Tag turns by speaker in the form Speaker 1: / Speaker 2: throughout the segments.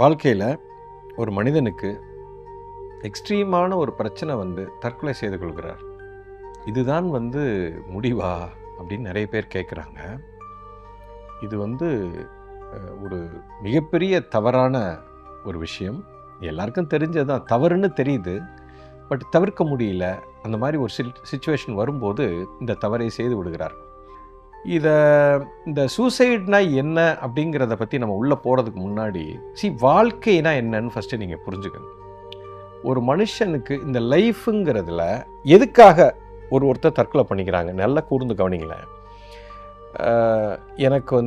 Speaker 1: வாழ்க்கையில் ஒரு மனிதனுக்கு எக்ஸ்ட்ரீமான ஒரு பிரச்சனை தற்கொலை செய்து கொள்கிறார். இதுதான் முடிவா அப்படின்னு நிறைய பேர் கேட்குறாங்க. இது ஒரு மிகப்பெரிய தவறான ஒரு விஷயம். எல்லாருக்கும் தெரிஞ்சதான், தவறுன்னு தெரியுது, பட் தவிர்க்க முடியல. அந்த மாதிரி ஒரு சிச்சுவேஷன் வரும்போது இந்த தவறை செய்து விடுகிறார். இந்த சூசைட்னா என்ன அப்படிங்கிறத பற்றி நம்ம உள்ளே போகிறதுக்கு முன்னாடி வாழ்க்கைனா என்னன்னு ஃபஸ்ட்டு நீங்கள் புரிஞ்சுக்கணும். ஒரு மனுஷனுக்கு இந்த லைஃபுங்கிறதுல எதுக்காக ஒருத்தர் தற்கொலை பண்ணிக்கிறாங்க நல்லா கூர்ந்து கவனிங்களேன். எனக்கு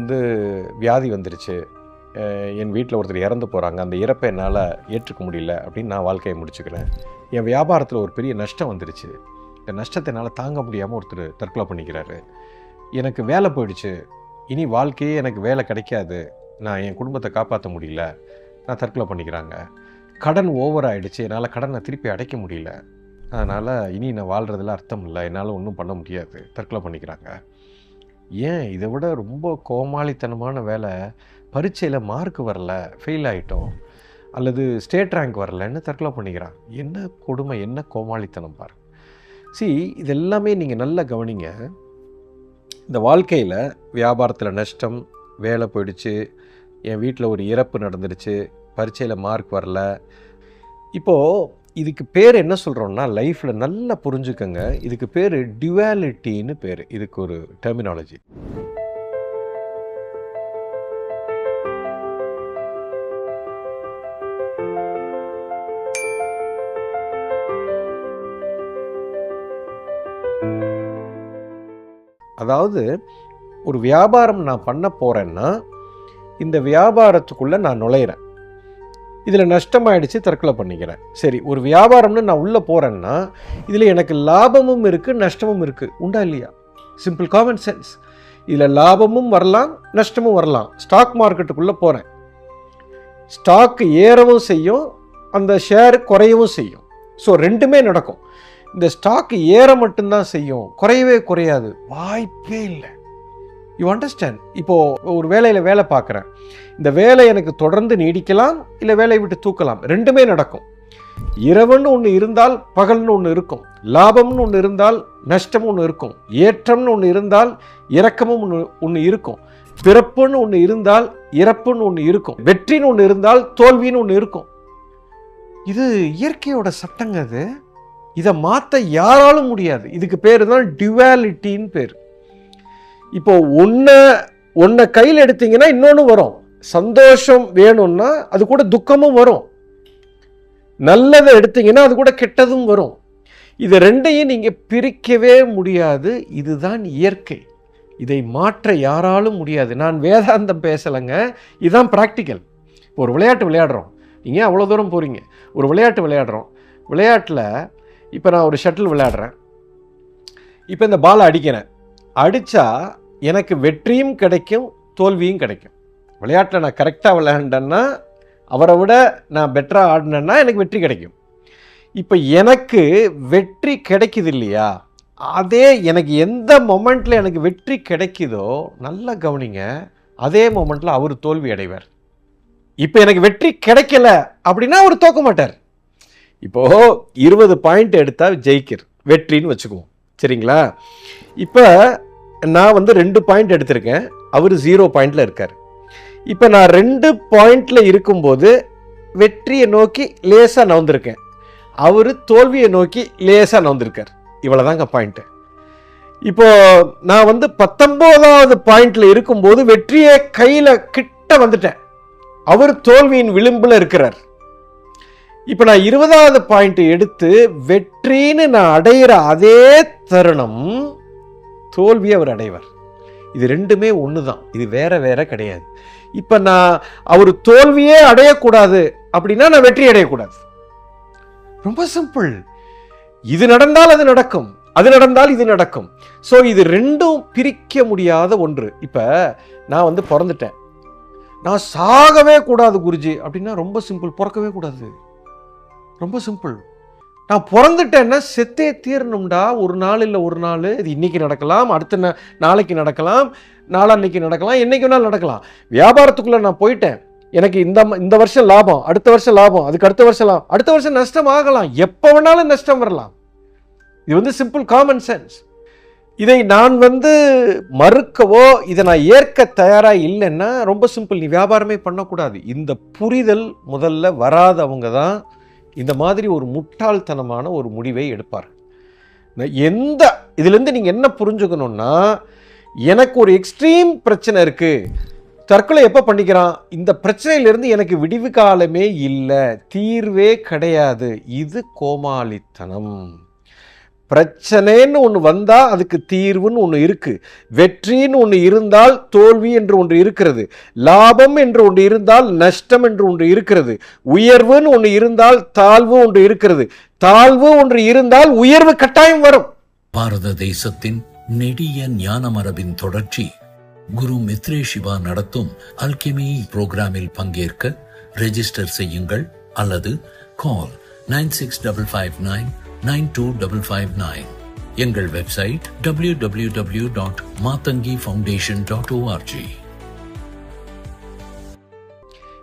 Speaker 1: வியாதி வந்துருச்சு, என் வீட்டில் ஒருத்தர் இறந்து போகிறாங்க, அந்த இறப்பை என்னால் ஏற்றுக்க முடியல அப்படின்னு நான் வாழ்க்கையை முடிச்சுக்கிறேன். என் வியாபாரத்தில் ஒரு பெரிய நஷ்டம் வந்துருச்சு, இந்த நஷ்டத்தை என்னால் தாங்க முடியாமல் ஒருத்தர் தற்கொலை பண்ணிக்கிறாரு. எனக்கு வேலை போயிடுச்சு, இனி வாழ்க்கையே எனக்கு வேலை கிடைக்காது, நான் என் குடும்பத்தை காப்பாற்ற முடியல, நான் தற்கொலை பண்ணிக்கிறாங்க. கடன் ஓவர் ஆகிடுச்சு, என்னால் கடனை திருப்பி அடைக்க முடியல, அதனால் இனி நான் வாழ்கிறதுல அர்த்தம் இல்லை, என்னால் ஒன்றும் பண்ண முடியாது, தற்கொலை பண்ணிக்கிறாங்க. ஏன் இதை விட ரொம்ப கோமாளித்தனமான வேலை, பரீட்சையில் மார்க் வரல, ஃபெயில் ஆகிட்டோம், அல்லது ஸ்டேட் ரேங்க் வரலன்னு தற்கொலை பண்ணிக்கிறான். என்ன கொடுமை, என்ன கோமாளித்தனம் பாரு. இதெல்லாமே நீங்கள் நல்லா கவனிங்க. இந்த வாழ்க்கையில் வியாபாரத்தில் நஷ்டம், வேலை போயிடுச்சு, என் வீட்டில் ஒரு இறப்பு நடந்துடுச்சு, பரீட்சையில் மார்க் வரல. இப்போது இதுக்கு பேர் என்ன சொல்கிறோன்னா, லைஃப்பில் நல்லா புரிஞ்சுக்கங்க, இதுக்கு பேர் டியூவாலிட்டின்னு பேர். இதுக்கு ஒரு டெர்மினாலஜி. அதாவது ஒரு வியாபாரம் நான் பண்ண போகிறேன்னா, இந்த வியாபாரத்துக்குள்ளே நான் நுழையிறேன், இதில் நஷ்டமாயிடுச்சு, தற்கொலை பண்ணிக்கிறேன். சரி, ஒரு வியாபாரம்னு நான் உள்ளே போகிறேன்னா இதில் எனக்கு லாபமும் இருக்குது, நஷ்டமும் இருக்குது. உண்டா இல்லையா? Simple common sense. இதில் லாபமும் வரலாம், நஷ்டமும் வரலாம். ஸ்டாக் மார்க்கெட்டுக்குள்ளே போகிறேன், ஸ்டாக் ஏறவும் செய்யும், அந்த ஷேர் குறையவும் செய்யும். ஸோ ரெண்டுமே நடக்கும். இந்த ஸ்டாக் ஏற மட்டும்தான் செய்யும், குறையவே குறையாது, வாய்ப்பே இல்லை. You understand? இப்போது ஒரு வேலையில் வேலை பார்க்குறேன், இந்த வேலை எனக்கு தொடர்ந்து நீடிக்கலாம், இல்லை வேலையை விட்டு தூக்கலாம், ரெண்டுமே நடக்கும். இரவுன்னு ஒன்று இருந்தால் பகல்னு ஒன்று இருக்கும், லாபம்னு ஒன்று இருந்தால் நஷ்டம்னு ஒன்று இருக்கும், ஏற்றம்னு ஒன்று இருந்தால் இறக்கமும் ஒன்று இருக்கும், பிறப்புன்னு ஒன்று இருந்தால் இறப்புன்னு ஒன்று இருக்கும், வெற்றின்னு ஒன்று இருந்தால் தோல்வின்னு ஒன்று இருக்கும். இது இயற்கையோட சட்டங்க. அது இதை மாற்ற யாராலும் முடியாது. இதுக்கு பேர் தான் டியூவாலிட்டின்னு பேர். இப்போ ஒன்றை கையில் எடுத்தீங்கன்னா இன்னொன்று வரும். சந்தோஷம் வேணும்னா அது கூட துக்கமும் வரும், நல்லதை எடுத்தீங்கன்னா அது கூட கெட்டதும் வரும். இது ரெண்டையும் நீங்கள் பிரிக்கவே முடியாது. இதுதான் இயற்கை, இதை மாற்ற யாராலும் முடியாது. நான் வேதாந்தம் பேசலைங்க, இதுதான் ப்ராக்டிக்கல். ஒரு விளையாட்டு விளையாடுறோம், நீங்கள் அவ்வளோ தூரம் போகிறீங்க, ஒரு விளையாட்டு விளையாடுறோம். விளையாட்டில் இப்போ நான் ஒரு ஷட்டில் விளையாடுறேன், இப்போ இந்த பாலை அடிக்கிறேன், அடித்தா எனக்கு வெற்றியும் கிடைக்கும், தோல்வியும் கிடைக்கும். விளையாட்டில் நான் கரெக்டாக விளையாண்டேன்னா, அவரை விட நான் பெட்டராக ஆடினேன்னா எனக்கு வெற்றி கிடைக்கும். இப்போ எனக்கு வெற்றி கிடைக்குது இல்லையா, அதே எனக்கு எந்த மொமெண்ட்டில் எனக்கு வெற்றி கிடைக்குதோ நல்லா கவனிங்க, அதே மொமெண்ட்டில் அவர் தோல்வி அடைவார். இப்போ எனக்கு வெற்றி கிடைக்கல அப்படின்னா அவர் தோக்க மாட்டார். இப்போது 20 பாயிண்ட் எடுத்தால் ஜெயிக்கிற வெற்றின்னு வச்சுக்குவோம், சரிங்களா? இப்போ நான் 2 பாயிண்ட் எடுத்திருக்கேன், அவர் 0 பாயிண்டில் இருக்கார். இப்போ நான் 2 பாயிண்டில் இருக்கும்போது வெற்றியை நோக்கி லேசாக நவுந்திருக்கேன், அவர் தோல்வியை நோக்கி லேசாக நவுந்திருக்கார். இவ்வளோதாங்க பாயிண்ட்டு. இப்போது நான் 19வது பாயிண்டில் இருக்கும்போது வெற்றியை கையில் கிட்ட வந்துட்டேன், அவர் தோல்வியின் விளிம்பில் இருக்கிறார். இப்போ நான் 20வது பாயிண்ட் எடுத்து வெற்றின்னு நான் அடையிற அதே தருணம் தோல்வியை அவர் அடைவார். இது ரெண்டுமே ஒன்று தான், இது வேற வேற கிடையாது. இப்போ நான் அவர் தோல்வியே அடையக்கூடாது அப்படின்னா நான் வெற்றி அடையக்கூடாது. ரொம்ப சிம்பிள். இது நடந்தால் அது நடக்கும், அது நடந்தால் இது நடக்கும். ஸோ இது ரெண்டும் பிரிக்க முடியாத ஒன்று. இப்போ நான் பிறந்துட்டேன், நான் சாகவே கூடாது குருஜி அப்படின்னா ரொம்ப சிம்பிள், பிறக்கவே கூடாது, ரொம்ப சிம்பிள். நான் பிறந்துட்டேன்னா செத்தே தீரணும்டா. ஒரு நாள் இல்லை ஒரு நாள், இது இன்றைக்கி நடக்கலாம், அடுத்த நாளைக்கு நடக்கலாம், நாளான்னைக்கு நடக்கலாம், என்றைக்கு வேணாலும் நடக்கலாம். வியாபாரத்துக்குள்ளே நான் போயிட்டேன், எனக்கு இந்த வருஷம் லாபம், அடுத்த வருஷம் லாபம், அதுக்கு அடுத்த வருஷம் லாபம், அடுத்த வருஷம் நஷ்டம் ஆகலாம், எப்போ வேணாலும் நஷ்டம் வரலாம். இது சிம்பிள் காமன் சென்ஸ். இதை நான் மறுக்கவோ இதை நான் ஏற்க தயாராக இல்லைன்னா ரொம்ப சிம்பிள், நீ வியாபாரமே பண்ணக்கூடாது. இந்த புரிதல் முதல்ல வராதவங்க தான் இந்த மாதிரி ஒரு முட்டாள்தனமான ஒரு முடிவை எடுப்பார். இதுலேருந்து நீங்கள் என்ன புரிஞ்சுக்கணுன்னா, எனக்கு ஒரு எக்ஸ்ட்ரீம் பிரச்சனை இருக்குது, தற்கொலை எப்போ பண்ணிக்கிறான், இந்த பிரச்சனையிலேருந்து எனக்கு விடிவு காலமே இல்லை, தீர்வே கிடையாது, இது கோமாளித்தனம். பிரச்சனைன்னு ஒன்று வந்தால் அதுக்கு தீர்வுன்னு ஒன்று இருக்குது, வெற்றின்னு ஒன்று இருந்தால் தோல்வி என்று ஒன்று இருக்கிறது, லாபம் என்று ஒன்று இருந்தால் நஷ்டம் என்று ஒன்று இருக்கிறது, உயர்வுன்னு ஒன்று இருந்தால் தாழ்வு ஒன்று இருக்கிறது, தாழ்வு ஒன்று இருந்தால் உயர்வு கட்டாயம் வரும்.
Speaker 2: பாரத தேசத்தின் நெடிய ஞான மரபின் தொடர்ச்சி குரு மித்ரே சிவா நடத்தும் அல்கெமி புரோகிராமில் பங்கேற்க ரெஜிஸ்டர் செய்யுங்கள் அல்லது கால் 9655992559. எங்கள் வெப்சைட் www.matangifoundation.org.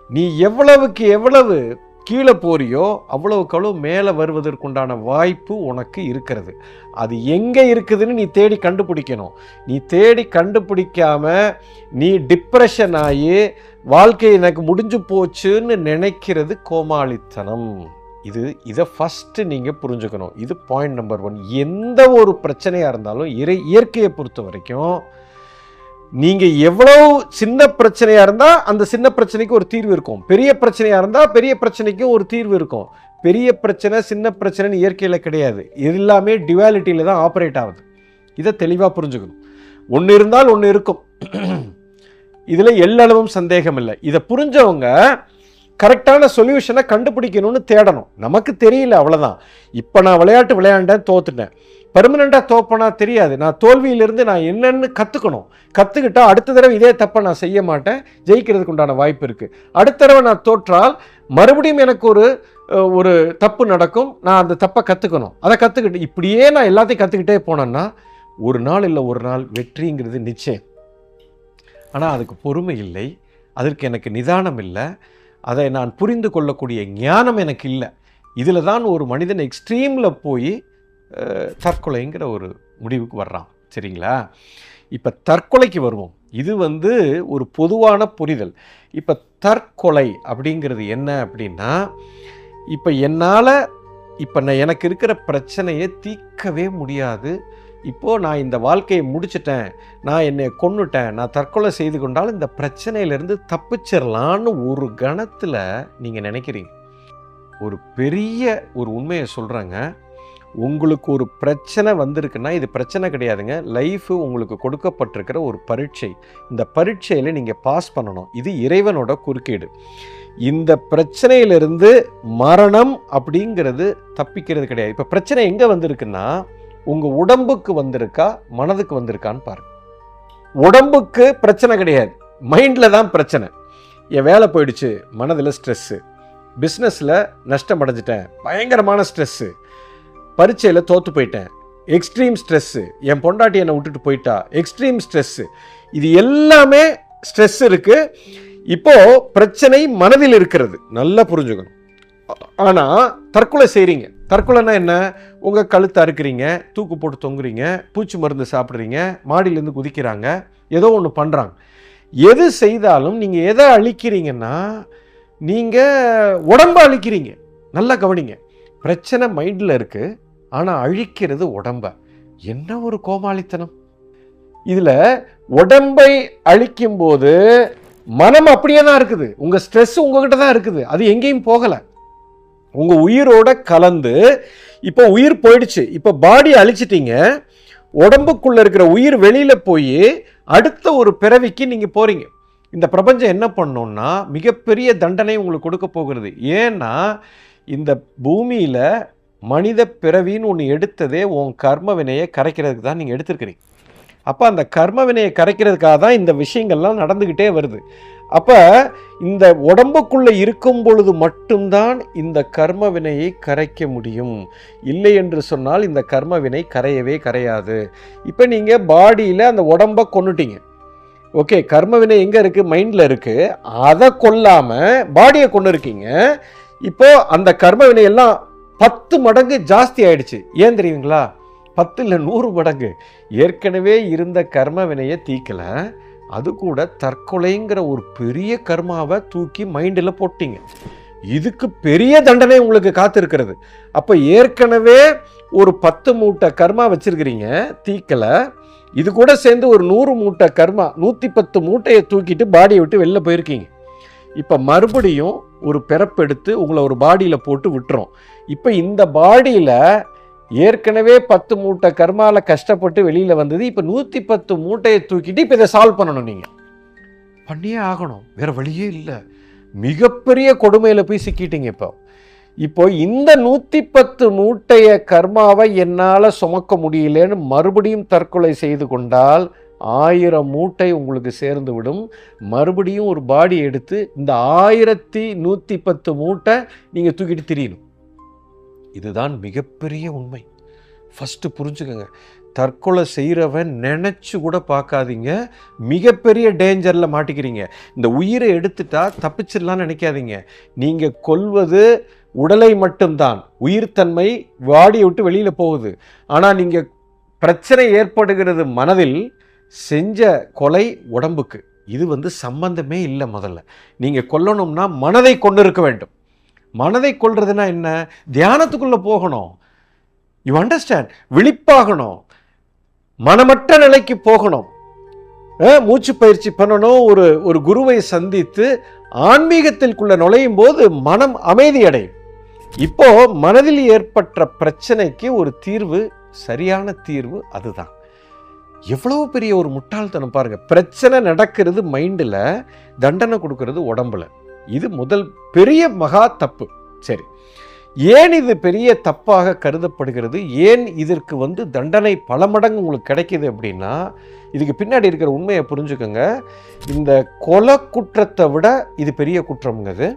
Speaker 1: நீ எவ்வளவுக்கு எவ்வளவு கீழே போறியோ அவ்வளவுக்கு அவ்வளவு மேலே வருவதற்குண்டான வாய்ப்பு உனக்கு இருக்கிறது. அது எங்கே இருக்குதுன்னு நீ தேடி கண்டுபிடிக்கணும். நீ தேடி கண்டுபிடிக்காம நீ டிப்ரெஷன் ஆகி வாழ்க்கை எனக்கு முடிஞ்சு போச்சுன்னு நினைக்கிறது கோமாளித்தனம். இதை ஃபஸ்ட்டு நீங்கள் புரிஞ்சுக்கணும். இது பாயிண்ட் நம்பர் 1. எந்த ஒரு பிரச்சனையாக இருந்தாலும் இயற்கையை பொறுத்த வரைக்கும் நீங்கள் எவ்வளோ சின்ன பிரச்சனையாக இருந்தால் அந்த சின்ன பிரச்சனைக்கு ஒரு தீர்வு இருக்கும், பெரிய பிரச்சனையாக இருந்தால் பெரிய பிரச்சனைக்கும் ஒரு தீர்வு இருக்கும். பெரிய பிரச்சனை சின்ன பிரச்சனைன்னு இயற்கையில் கிடையாது, எல்லாமே டிவாலிட்டியில் தான் ஆப்ரேட் ஆகுது. இதை தெளிவாக புரிஞ்சுக்கணும். ஒன்று இருந்தால் ஒன்று இருக்கும், இதில் எல்லளவும் சந்தேகம் இல்லை. இதை புரிஞ்சவங்க கரெக்டான சொல்யூஷனை கண்டுபிடிக்கணும்னு தேடணும். நமக்கு தெரியல, அவ்வளோதான். இப்போ நான் விளையாட்டு விளையாண்டேன், தோத்துட்டேன், பெர்மனெண்ட்டாக தோப்பனா தெரியாது. நான் தோல்வியிலிருந்து நான் என்னென்னு கற்றுக்கணும். கற்றுக்கிட்டா அடுத்த தடவை இதே தப்பை நான் செய்ய மாட்டேன், ஜெயிக்கிறதுக்கு உண்டான வாய்ப்பு இருக்குது. அடுத்த தடவை நான் தோற்றால் மறுபடியும் எனக்கு ஒரு தப்பு நடக்கும், நான் அந்த தப்பை கற்றுக்கணும். அதை கற்றுக்கிட்டு இப்படியே நான் எல்லாத்தையும் கற்றுக்கிட்டே போனேன்னா ஒரு நாள் இல்லை ஒரு நாள் வெற்றிங்கிறது நிச்சயம். ஆனால் அதுக்கு பொறுமை இல்லை, அதற்கு எனக்கு நிதானம் இல்லை, அதை நான் புரிந்து கொள்ளக்கூடிய ஞானம் எனக்கு இல்லை. இதில் தான் ஒரு மனிதன் எக்ஸ்ட்ரீமில் போய் தற்கொலைங்கிற ஒரு முடிவுக்கு வர்றான். சரிங்களா? இப்போ தற்கொலைக்கு வருவோம். இது ஒரு பொதுவான புரிதல். இப்போ தற்கொலை அப்படிங்கிறது என்ன அப்படின்னா, இப்போ என்னால் எனக்கு இருக்கிற பிரச்சனையை தீர்க்கவே முடியாது, இப்போது நான் இந்த வாழ்க்கையை முடிச்சிட்டேன், நான் என்னை கொன்னுட்டேன், நான் தற்கொலை செய்து கொண்டால் இந்த பிரச்சனையிலேருந்து தப்பிச்சிடலான்னு ஒரு கணத்தில் நீங்கள் நினைக்கிறீங்க. ஒரு பெரிய ஒரு உண்மையை சொல்கிறாங்க. உங்களுக்கு ஒரு பிரச்சனை வந்திருக்குன்னா இது பிரச்சனை கிடையாதுங்க, லைஃபு உங்களுக்கு கொடுக்கப்பட்டிருக்கிற ஒரு பரீட்சை. இந்த பரீட்சையில் நீங்கள் பாஸ் பண்ணணும். இது இறைவனோட குறுக்கீடு. இந்த பிரச்சனையிலிருந்து மரணம் அப்படிங்கிறது தப்பிக்கிறது கிடையாது. இப்போ பிரச்சனை எங்கே வந்திருக்குன்னா உங்கள் உடம்புக்கு வந்திருக்கா மனதுக்கு வந்திருக்கான்னு பாருங்க. உடம்புக்கு பிரச்சனை கிடையாது, மைண்டில் தான் பிரச்சனை. என் வேலை போயிடுச்சு, மனதில் ஸ்ட்ரெஸ்ஸு, பிஸ்னஸில் நஷ்டம் அடைஞ்சிட்டேன், பயங்கரமான ஸ்ட்ரெஸ்ஸு, பரீட்சையில் தோற்று போயிட்டேன், எக்ஸ்ட்ரீம் ஸ்ட்ரெஸ்ஸு, என் பொண்டாட்டி என்னை விட்டுட்டு போயிட்டா, எக்ஸ்ட்ரீம் ஸ்ட்ரெஸ்ஸு. இது எல்லாமே ஸ்ட்ரெஸ் இருக்குது. இப்போது பிரச்சனை மனதில் இருக்கிறது, நல்லா புரிஞ்சுக்கணும். ஆனால் தற்கொலை செய்கிறீங்க. தற்கொலைன்னா என்ன? உங்கள் கழுத்தை அறுக்கிறீங்க, தூக்கு போட்டு தொங்குறீங்க, பூச்சி மருந்து சாப்பிட்றீங்க, மாடியிலேருந்து குதிக்கிறாங்க, ஏதோ ஒன்று பண்ணுறாங்க. எது செய்தாலும் நீங்கள் எதை அழிக்கிறீங்கன்னா நீங்கள் உடம்பை அழிக்கிறீங்க. நல்லா கவனிங்க. பிரச்சனை மைண்டில் இருக்குது, ஆனால் அழிக்கிறது உடம்பை. என்ன ஒரு கோமாளித்தனம்! இதில் உடம்பை அழிக்கும்போது மனம் அப்படியே தான் இருக்குது, உங்கள் ஸ்ட்ரெஸ் உங்ககிட்ட தான் இருக்குது, அது எங்கேயும் போகலை. உங்கள் உயிரோட கலந்து இப்போ உயிர் போயிடுச்சு, இப்போ பாடி அழிச்சிட்டீங்க, உடம்புக்குள்ளே இருக்கிற உயிர் வெளியில் போய் அடுத்த ஒரு பிறவிக்கு நீங்கள் போகிறீங்க. இந்த பிரபஞ்சம் என்ன பண்ணோன்னா மிகப்பெரிய தண்டனை உங்களுக்கு கொடுக்க போகிறது. ஏன்னா இந்த பூமியில் மனித பிறவின்னு ஒன்று எடுத்ததே உன் கர்ம வினையை கரைக்கிறதுக்கு தான் நீங்கள் எடுத்துருக்கிறீங்க. அப்போ அந்த கர்ம வினையை கரைக்கிறதுக்காக தான் இந்த விஷயங்கள்லாம் நடந்துக்கிட்டே வருது. அப்போ இந்த உடம்புக்குள்ளே இருக்கும் பொழுது மட்டும்தான் இந்த கர்ம வினையை கரைக்க முடியும், இல்லை என்று சொன்னால் இந்த கர்ம வினை கரையவே கரையாது. இப்போ நீங்கள் பாடியில் அந்த உடம்பை கொன்னுட்டீங்க, ஓகே, கர்ம வினை எங்கே இருக்குது? மைண்டில் இருக்குது. அதை கொல்லாமல் பாடியை கொண்டு இருக்கீங்க. இப்போ அந்த கர்ம வினை எல்லாம் 10 மடங்கு ஜாஸ்தி ஆயிடுச்சு. ஏன் தெரியுங்களா? 10 இல்லை 100 மடங்கு. ஏற்கனவே இருந்த கர்ம வினையை தீக்கலை, அது கூட தற்கொலைங்கிற ஒரு பெரிய கர்மாவை தூக்கி மைண்டில் போட்டீங்க. இதுக்கு பெரிய தண்டனை உங்களுக்கு காத்திருக்கிறது. அப்போ ஏற்கனவே ஒரு 10 மூட்டை கர்மா வச்சிருக்கிறீங்க, தீக்கலை. இது கூட சேர்ந்து ஒரு 100 மூட்டை கர்மா, 110 மூட்டையை தூக்கிட்டு பாடியை விட்டு வெளில போயிருக்கீங்க. இப்போ மறுபடியும் ஒரு பிறப்பெடுத்து உங்களை ஒரு பாடியில் போட்டு விட்டுரும். இப்போ இந்த பாடியில் ஏற்கனவே 10 மூட்டை கர்மாவில் கஷ்டப்பட்டு வெளியில் வந்தது. இப்போ 110 மூட்டையை தூக்கிட்டு இப்போ இதை சால்வ் பண்ணணும். நீங்கள் பண்ணியே ஆகணும், வேற வழியே இல்லை. மிகப்பெரிய கொடுமையில் போய் சிக்கிட்டீங்க. இப்போ இந்த 110 மூட்டைய கர்மாவை என்னால் சுமக்க முடியலன்னு மறுபடியும் தற்கொலை செய்து கொண்டால் 1000 மூட்டை உங்களுக்கு சேர்ந்து விடும். மறுபடியும் ஒரு பாடி எடுத்து இந்த 1110 மூட்டை நீங்கள் தூக்கிட்டு திரியணும். இதுதான் மிகப்பெரிய உண்மை. ஃபஸ்ட்டு புரிஞ்சுக்கங்க. தற்கொலை செய்கிறவன் நினச்சி கூட பார்க்காதீங்க, மிகப்பெரிய டேஞ்சரில் மாட்டிக்கிறீங்க. இந்த உயிரை எடுத்துட்டா தப்பிச்சிடலான்னு நினைக்காதீங்க. நீங்கள் கொல்வது உடலை மட்டும்தான், உயிர்த்தன்மை வாடியை விட்டு வெளியில் போகுது. ஆனால் நீங்கள் பிரச்சனை ஏற்படுகிறது மனதில், செஞ்ச கொலை உடம்புக்கு. இது சம்பந்தமே இல்லை. முதல்ல நீங்கள் கொல்லணும்னா மனதை கொண்டு இருக்க வேண்டும். மனதை கொல்றதுன்னா என்ன? தியானத்துக்குள்ளே போகணும். You understand? விழிப்பாகணும், மனமற்ற நிலைக்கு போகணும், மூச்சு பயிற்சி பண்ணணும். ஒரு குருவை சந்தித்து ஆன்மீகத்திற்குள்ள நுழையும் போது மனம் அமைதி அடையும். இப்போ மனதில் ஏற்பட்ட பிரச்சனைக்கு ஒரு தீர்வு, சரியான தீர்வு அதுதான். எவ்வளவு பெரிய ஒரு முட்டாள்தனம் பாருங்க. பிரச்சனை நடக்கிறது மைண்டில், தண்டனை கொடுக்கறது உடம்புல. இது முதல் பெரிய மகா தப்பு. சரி, ஏன் இது பெரிய தப்பாக கருதப்படுகிறது? ஏன் இதற்கு தண்டனை பல மடங்கு உங்களுக்கு கிடைக்கிது அப்படின்னா, இதுக்கு பின்னாடி இருக்கிற உண்மையை புரிஞ்சுக்கோங்க. இந்த கொலை குற்றத்தை விட இது பெரிய குற்றம்ங்கிறது.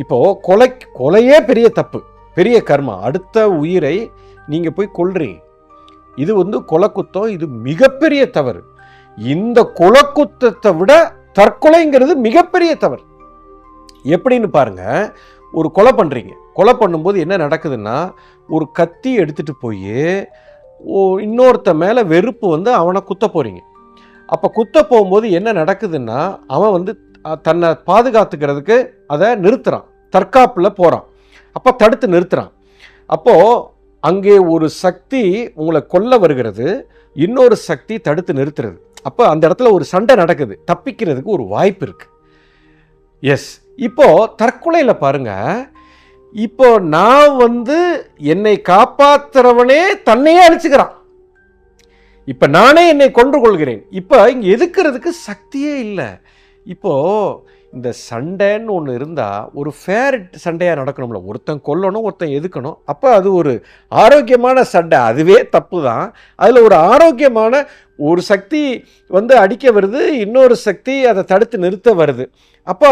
Speaker 1: இப்போ கொலையே பெரிய தப்பு, பெரிய கர்மா. அடுத்த உயிரை நீங்கள் போய் கொல்றீங்க. இது கொலை குத்தம். இது மிகப்பெரிய தவறு. இந்த கொலை குத்தத்தை விட தற்கொலைங்கிறது மிகப்பெரிய தவறு. எப்படின்னு பாருங்க. ஒரு கொலை பண்ணுறீங்க. கொலை பண்ணும்போது என்ன நடக்குதுன்னா, ஒரு கத்தி எடுத்துகிட்டு போய் இன்னொருத்த மேலே வெறுப்பு அவனை குத்த போகிறீங்க. அப்போ குத்த போகும்போது என்ன நடக்குதுன்னா, அவன் தன்னை பாதுகாத்துக்கிறதுக்கு அதை நிறுத்துகிறான், தற்காப்பில் போகிறான். அப்போ தடுத்து நிறுத்துகிறான். அப்போது அங்கே ஒரு சக்தி உங்களை கொல்ல வருகிறது, இன்னொரு சக்தி தடுத்து நிறுத்துறது. அப்போ அந்த இடத்துல ஒரு சண்டை நடக்குது, தப்பிக்கிறதுக்கு ஒரு வாய்ப்பு இருக்குது. எஸ், இப்போ தற்கொலையில் பாருங்க. இப்போ நான் என்னை காப்பாத்துறவனே தன்னையே அழிச்சுக்கிறான். இப்போ நானே என்னை கொன்று கொள்கிறேன். இப்போ இங்கே எதுக்கிறதுக்கு சக்தியே இல்லை. இப்போ இந்த சண்டைன்னு ஒன்று இருந்தால் ஒரு ஃபேர் சண்டையாக நடக்கணும்ல. ஒருத்தன் கொல்லணும், ஒருத்தன் எதுக்கணும். அப்போ அது ஒரு ஆரோக்கியமான சண்டை. அதுவே தப்பு தான். அதில் ஒரு ஆரோக்கியமான ஒரு சக்தி அடிக்க வருது, இன்னொரு சக்தி அதை தடுத்து நிறுத்த வருது. அப்போ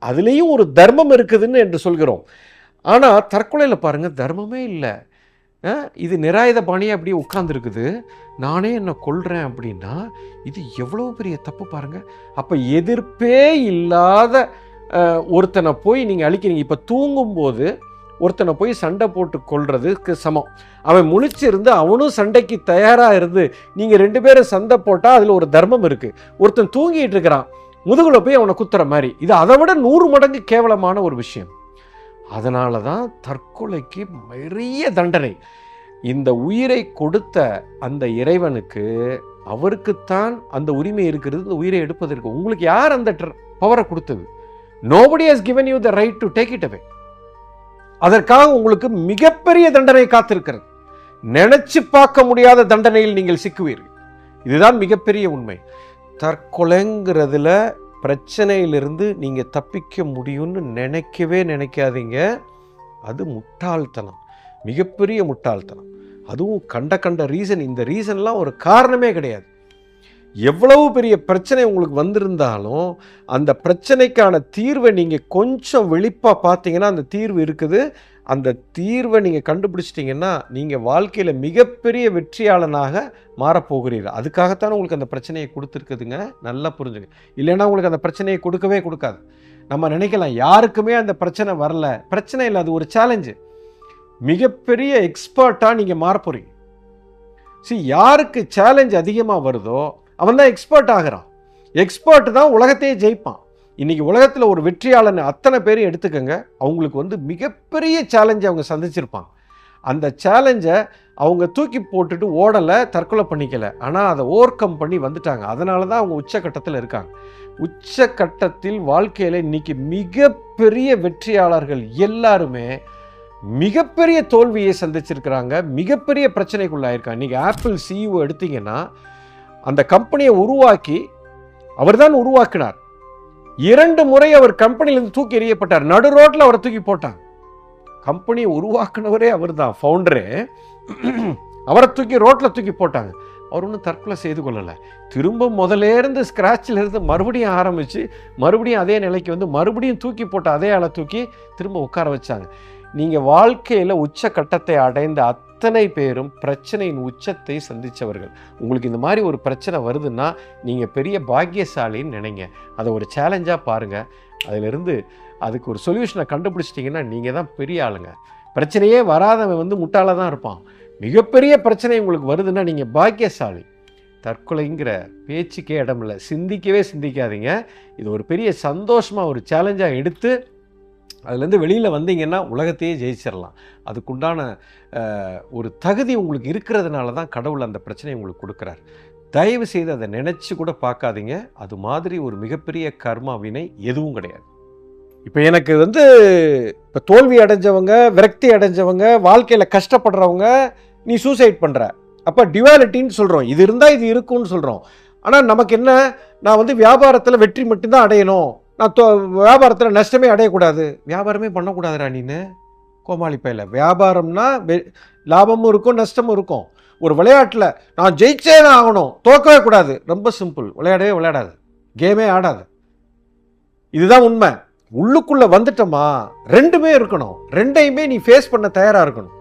Speaker 1: அதுலேயும் ஒரு தர்மம் இருக்குதுன்னு என்று சொல்கிறோம். ஆனால் தற்கொலையில் பாருங்கள், தர்மமே இல்லை. இது நிராயுத பாணியாக அப்படியே உட்கார்ந்துருக்குது. நானே என்னை கொல்றேன் அப்படின்னா இது எவ்வளோ பெரிய தப்பு பாருங்கள். அப்போ எதிர்ப்பே இல்லாத ஒருத்தனை போய் நீங்கள் அழிக்கிறீங்க. இப்போ தூங்கும்போது ஒருத்தனை போய் சண்டை போட்டு கொல்றதுக்கு சமம். அவன் முழிச்சிருந்து அவனும் சண்டைக்கு தயாராக இருந்து நீங்கள் 2 பேரும் சண்டை போட்டால் அதில் ஒரு தர்மம் இருக்குது. ஒருத்தன் தூங்கிட்டு இருக்கிறான், முதுகுல போய் அவனை குத்துற மாதிரி. இது அதை விட 100 மடங்கு கேவலமான ஒரு விஷயம். அதனால தான் தற்கொலைக்கு பெரிய தண்டனை. இந்த உயிரை கொடுத்த அந்த இறைவனுக்கு, அவருக்குத்தான் அந்த உரிமை இருக்கிறது, இந்த உயிரை எடுப்பதற்கு. உங்களுக்கு யார் அந்த பவரை கொடுத்தது? Nobody has given you the right to take it away. அதற்காக உங்களுக்கு மிகப்பெரிய தண்டனை காத்திருக்கிறது. நினைச்சு பார்க்க முடியாத தண்டனையில் நீங்கள் சிக்குவீர்கள். இதுதான் மிகப்பெரிய உண்மை. தற்கொலைங்கிறதுல பிரச்சனையிலிருந்து நீங்கள் தப்பிக்க முடியும்னு நினைக்காதீங்க. அது முட்டாள்தனம், மிகப்பெரிய முட்டாள்தனம். அதுவும் கண்ட ரீசன். இந்த ரீசன்லாம் ஒரு காரணமே கிடையாது. எவ்வளவு பெரிய பிரச்சனை உங்களுக்கு வந்திருந்தாலும் அந்த பிரச்சனைக்கான தீர்வை நீங்கள் கொஞ்சம் விழிப்பாக பார்த்தீங்கன்னா அந்த தீர்வு இருக்குது. அந்த தீர்வை நீங்கள் கண்டுபிடிச்சிட்டிங்கன்னா நீங்கள் வாழ்க்கையில் மிகப்பெரிய வெற்றியாளனாக மாறப்போகிறீர்கள். அதுக்காகத்தான் உங்களுக்கு அந்த பிரச்சனையை கொடுத்துருக்குதுங்க. நல்லா புரிஞ்சுங்க. இல்லைன்னா உங்களுக்கு அந்த பிரச்சனையை கொடுக்கவே கொடுக்காது. நம்ம நினைக்கலாம் யாருக்குமே அந்த பிரச்சனை வரல. பிரச்சனை இல்லை, அது ஒரு சேலஞ்சு. மிகப்பெரிய எக்ஸ்பர்ட்டாக நீங்கள் மாறப்போறீங்க. யாருக்கு சேலஞ்ச் அதிகமாக வருதோ அவன் தான் எக்ஸ்பர்ட் ஆகிறான். எக்ஸ்பர்ட் தான் உலகத்தையே ஜெயிப்பான். இன்றைக்கி உலகத்தில் ஒரு வெற்றியாளன் அத்தனை பேரையும் எடுத்துக்கங்க, அவங்களுக்கு மிகப்பெரிய சேலஞ்சை அவங்க சந்திச்சிருப்பாங்க. அந்த சேலஞ்சை அவங்க தூக்கி போட்டுட்டு ஓடலை, தற்கொலை பண்ணிக்கலை, ஆனால் அதை ஓவர் கம் பண்ணி வந்துட்டாங்க. அதனால தான் அவங்க உச்சக்கட்டத்தில் இருக்காங்க. உச்சக்கட்டத்தில் வாழ்க்கையில் இன்றைக்கி மிகப்பெரிய வெற்றியாளர்கள் எல்லாருமே மிகப்பெரிய தோல்வியை சந்திச்சிருக்கிறாங்க, மிகப்பெரிய பிரச்சனைக்குள்ளாயிருக்காங்க. இன்றைக்கி ஆப்பிள் சிஇஓ எடுத்தீங்கன்னா அந்த கம்பெனியை உருவாக்கி அவர் தான் உருவாக்கினார். 2 முறை அவர் கம்பெனியிலிருந்து தூக்கி எறியப்பட்டார். நடு ரோட்டில் அவரை தூக்கி போட்டாங்க. கம்பெனியை உருவாக்குனவரே அவர் தான், ஃபவுண்டரே. அவரை தூக்கி ரோட்டில் தூக்கி போட்டாங்க. அவர் ஒன்றும் தற்கொலை செய்து கொள்ளலை. திரும்ப முதலேருந்து ஸ்க்ராட்சில் இருந்து மறுபடியும் ஆரம்பித்து மறுபடியும் அதே நிலைக்கு மறுபடியும் தூக்கி போட்ட அதே ஆளை தூக்கி திரும்ப உட்கார வச்சாங்க. நீங்கள் வாழ்க்கையில் உச்சக்கட்டத்தை அடைந்த அத்தனை பேரும் பிரச்சனையின் உச்சத்தை சந்தித்தவர்கள். உங்களுக்கு இந்த மாதிரி ஒரு பிரச்சனை வருதுன்னா நீங்கள் பெரிய பாக்கியசாலின்னு நினைங்க. அதை ஒரு சேலஞ்சாக பாருங்கள். அதிலிருந்து அதுக்கு ஒரு சொல்யூஷனை கண்டுபிடிச்சிட்டிங்கன்னா நீங்கள் தான் பெரிய ஆளுங்க. பிரச்சனையே வராதவன் முட்டாளாக தான் இருப்பான். மிகப்பெரிய பிரச்சனை உங்களுக்கு வருதுன்னா நீங்கள் பாக்கியசாலி. தற்கொலைங்கிற பேச்சுக்கே இடமில்லை. சிந்திக்கவே சிந்திக்காதீங்க. இது ஒரு பெரிய சந்தோஷமாக ஒரு சேலஞ்சாக எடுத்து அதுலேருந்து வெளியில் வந்தீங்கன்னா உலகத்தையே ஜெயிச்சிடலாம். அதுக்குண்டான ஒரு தகுதி உங்களுக்கு இருக்கிறதுனால தான் கடவுள் அந்த பிரச்சனையை உங்களுக்கு கொடுக்குறார். தயவு செய்து அதை நினச்சி கூட பார்க்காதீங்க. அது மாதிரி ஒரு மிகப்பெரிய கர்மா வினை எதுவும் கிடையாது. இப்போ எனக்கு இப்போ தோல்வி அடைஞ்சவங்க, விரக்தி அடைஞ்சவங்க, வாழ்க்கையில் கஷ்டப்படுறவங்க, நீ சூசைட் பண்ணுற, அப்போ டிவாலிட்டின்னு சொல்கிறோம். இது இருந்தால் இது இருக்குன்னு சொல்கிறோம். ஆனால் நமக்கு என்ன, நான் வியாபாரத்தில் வெற்றி மட்டும்தான் அடையணும், நான் வியாபாரத்தில் நஷ்டமே அடையக்கூடாது. வியாபாரமே பண்ணக்கூடாதுடா நீனு கோமாளி பையில. வியாபாரம்னா லாபமும் இருக்கும் நஷ்டமும் இருக்கும். ஒரு விளையாட்டில் நான் ஜெயிச்சே தான் ஆகணும், தோக்கவே கூடாது. ரொம்ப சிம்பிள். விளையாடவே விளையாடாது, கேமே ஆடாது. இதுதான் உண்மை. உள்ளுக்குள்ளே வந்துட்டோமா ரெண்டுமே இருக்கணும். ரெண்டையுமே நீ ஃபேஸ் பண்ண தயாராக இருக்கணும்.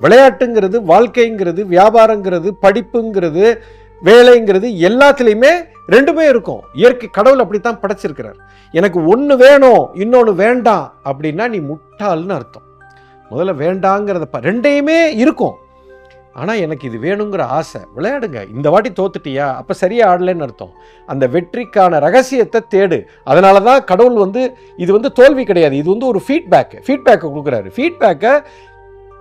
Speaker 1: விளையாட்டுங்கிறது, வாழ்க்கைங்கிறது, வியாபாரங்கிறது, படிப்புங்கிறது, வேலைங்கிறது எல்லாத்துலேயுமே ரெண்டுமே இருக்கும். இயற்கை கடவுள் அப்படித்தான் படைச்சிருக்கிறார். எனக்கு ஒன்று வேணும் இன்னொன்று வேண்டாம் அப்படின்னா நீ முட்டாள்னு அர்த்தம். முதல்ல வேண்டாங்கிறத ரெண்டையுமே இருக்கும். ஆனால் எனக்கு இது வேணுங்கிற ஆசை, விளையாடுங்க. இந்த வாட்டி தோத்துட்டியா, அப்போ சரியாக ஆடலைன்னு அர்த்தம். அந்த வெற்றிக்கான ரகசியத்தை தேடு. அதனால தான் கடவுள் இது தோல்வி கிடையாது, இது ஒரு ஃபீட்பேக்கை கொடுக்குறாரு. ஃபீட்பேக்கை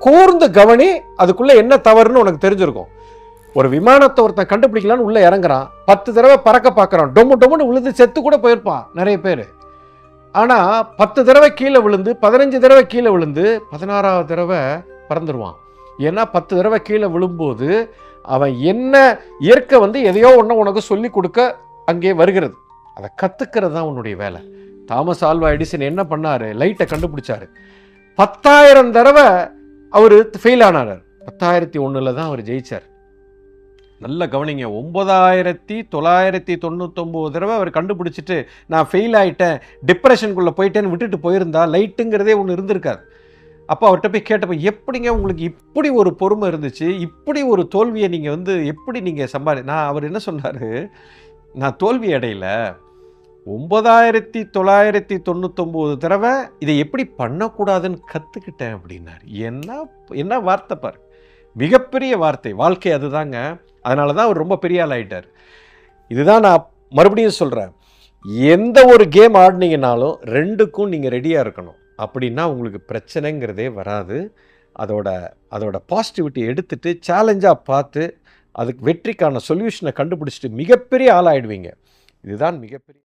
Speaker 1: கூர்ந்து கவனி, அதுக்குள்ளே என்ன தவறுன்னு உனக்கு தெரிஞ்சிருக்கும். ஒரு விமானத்தை ஒருத்தன் கண்டுபிடிக்கலான்னு உள்ளே இறங்குறான், 10 தடவை பறக்க பார்க்குறான், டொம்முன்னு விழுந்து செத்து கூட போயிருப்பான் நிறைய பேர். ஆனால் 10 தடவை கீழே விழுந்து, 15 தடவை கீழே விழுந்து, 16ஆவது தடவை பறந்துடுவான். ஏன்னா 10 தடவை கீழே விழும்போது அவன் என்ன இயற்கை எதையோ ஒன்று உனக்கு சொல்லி கொடுக்க அங்கே வருகிறது. அதை கற்றுக்கிறது தான் உன்னுடைய வேலை. தாமஸ் ஆல்வா எடிசன் என்ன பண்ணார், லைட்டை கண்டுபிடிச்சாரு. 10,000 தடவை அவர் ஃபெயில் ஆனார். 10,001 தான் அவர் ஜெயிச்சார். நல்ல கவனிங்க. 9,999 தடவை அவர் கண்டுபிடிச்சிட்டு நான் ஃபெயில் ஆகிட்டேன், டிப்ரெஷனுக்குள்ளே போயிட்டேன்னு விட்டுட்டு போயிருந்தா லைட்டுங்கிறதே ஒன்று இருந்திருக்காது. அப்போ அவர்கிட்ட போய் கேட்டப்போ, எப்படிங்க உங்களுக்கு இப்படி ஒரு பொறுமை இருந்துச்சு, இப்படி ஒரு தோல்வியை நீங்கள் எப்படி நீங்கள் அவர் என்ன சொன்னார், நான் தோல்வி அடையல, 9,999 தடவை இதை எப்படி பண்ணக்கூடாதுன்னு கற்றுக்கிட்டேன் அப்படின்னாரு. என்ன வார்த்தை பாரு, மிகப்பெரிய வார்த்தை. வாழ்க்கை அதுதாங்க. அதனால தான் அவர் ரொம்ப பெரிய ஆள் ஆகிட்டார். இதுதான் நான் மறுபடியும் சொல்கிறேன். எந்த ஒரு கேம் ஆடினீங்கனாலும் ரெண்டுக்கும் நீங்கள் ரெடியாக இருக்கணும். அப்படின்னா உங்களுக்கு பிரச்சனைங்கிறதே வராது. அதோட பாசிட்டிவிட்டி எடுத்துகிட்டு சேலஞ்சாக பார்த்து அதுக்கு வெற்றிக்கான சொல்யூஷனை கண்டுபிடிச்சிட்டு மிகப்பெரிய ஆளாயிடுவீங்க. இதுதான் மிகப்பெரிய